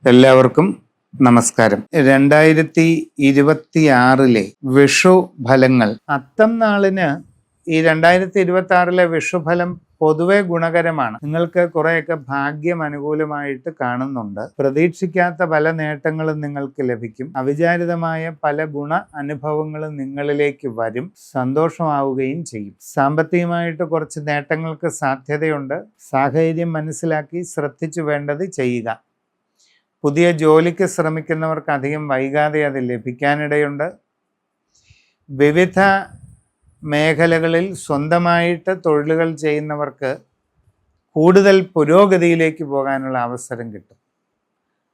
എല്ലാവർക്കും നമസ്കാരം. 2026 വിഷു ഫലങ്ങൾ. അത്തം നാളിന് ഈ 2026 വിഷുഫലം പൊതുവെ ഗുണകരമാണ്. നിങ്ങൾക്ക് കുറേയൊക്കെ ഭാഗ്യം അനുകൂലമായിട്ട് കാണുന്നുണ്ട്. പ്രതീക്ഷിക്കാത്ത പല നേട്ടങ്ങളും നിങ്ങൾക്ക് ലഭിക്കും. അവിചാരിതമായ പല ഗുണ അനുഭവങ്ങളും നിങ്ങളിലേക്ക് വരും. സന്തോഷമാവുകയും ചെയ്യും. സാമ്പത്തികമായിട്ട് കുറച്ച് നേട്ടങ്ങൾക്ക് സാധ്യതയുണ്ട്. സാഹചര്യം മനസ്സിലാക്കി ശ്രദ്ധിച്ചു വേണ്ടത് ചെയ്യുക. പുതിയ ജോലിക്ക് ശ്രമിക്കുന്നവർക്ക് അധികം വൈകാതെ അത് ലഭിക്കാനിടയുണ്ട്. വിവിധ മേഖലകളിൽ സ്വന്തമായിട്ട് തൊഴിലുകൾ ചെയ്യുന്നവർക്ക് കൂടുതൽ പുരോഗതിയിലേക്ക് പോകാനുള്ള അവസരം കിട്ടും.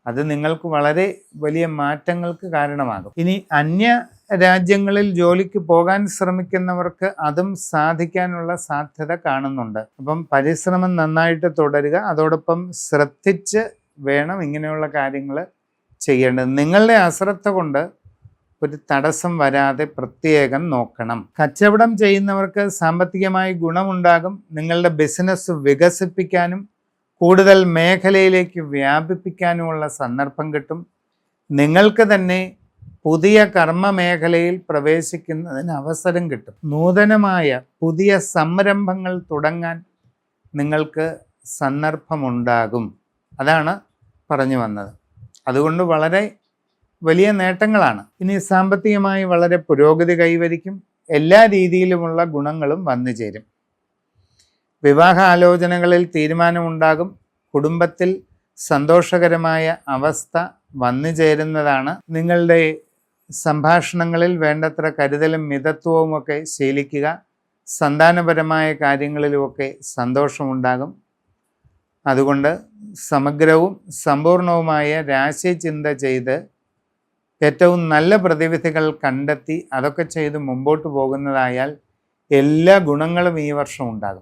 അത് നിങ്ങൾക്ക് വളരെ വലിയ മാറ്റങ്ങൾക്ക് കാരണമാകും. ഇനി അന്യ രാജ്യങ്ങളിൽ ജോലിക്ക് പോകാൻ ശ്രമിക്കുന്നവർക്ക് അതും സാധിക്കാനുള്ള സാധ്യത കാണുന്നുണ്ട്. അപ്പം പരിശ്രമം നന്നായിട്ട് തുടരുക. അതോടൊപ്പം ശ്രദ്ധിച്ച് വേണം ഇങ്ങനെയുള്ള കാര്യങ്ങൾ ചെയ്യേണ്ടത്. നിങ്ങളുടെ അശ്രദ്ധ കൊണ്ട് ഒരു തടസ്സം വരാതെ പ്രത്യേകം നോക്കണം. കച്ചവടം ചെയ്യുന്നവർക്ക് സാമ്പത്തികമായി ഗുണമുണ്ടാകും. നിങ്ങളുടെ ബിസിനസ് വികസിപ്പിക്കാനും കൂടുതൽ മേഖലയിലേക്ക് വ്യാപിപ്പിക്കാനുമുള്ള സന്ദർഭം കിട്ടും. നിങ്ങൾക്ക് തന്നെ പുതിയ കർമ്മ മേഖലയിൽ പ്രവേശിക്കുന്നതിന് അവസരം കിട്ടും. നൂതനമായ പുതിയ സംരംഭങ്ങൾ തുടങ്ങാൻ നിങ്ങൾക്ക് സന്ദർഭമുണ്ടാകും. അതാണ് പറഞ്ഞു വന്നത്. അതുകൊണ്ട് വളരെ വലിയ നേട്ടങ്ങളാണ്. ഇനി സാമ്പത്തികമായി വളരെ പുരോഗതി കൈവരിക്കും. എല്ലാ രീതിയിലുമുള്ള ഗുണങ്ങളും വന്നു ചേരും. വിവാഹ ആലോചനകളിൽ തീരുമാനമുണ്ടാകും. കുടുംബത്തിൽ സന്തോഷകരമായ അവസ്ഥ വന്നു ചേരുന്നതാണ്. നിങ്ങളുടെ സംഭാഷണങ്ങളിൽ വേണ്ടത്ര കരുതലും മിതത്വവുമൊക്കെ ശീലിക്കുക. സന്താനപരമായ കാര്യങ്ങളിലുമൊക്കെ സന്തോഷമുണ്ടാകും. അതുകൊണ്ട് സമഗ്രവും സമ്പൂർണവുമായ രാശിചിന്ത ചെയ്ത് ഏറ്റവും നല്ല പ്രതിവിധികൾ കണ്ടെത്തി അതൊക്കെ ചെയ്ത് മുമ്പോട്ട് പോകുന്നതായാൽ എല്ലാ ഗുണങ്ങളും ഈ വർഷം ഉണ്ടാകും.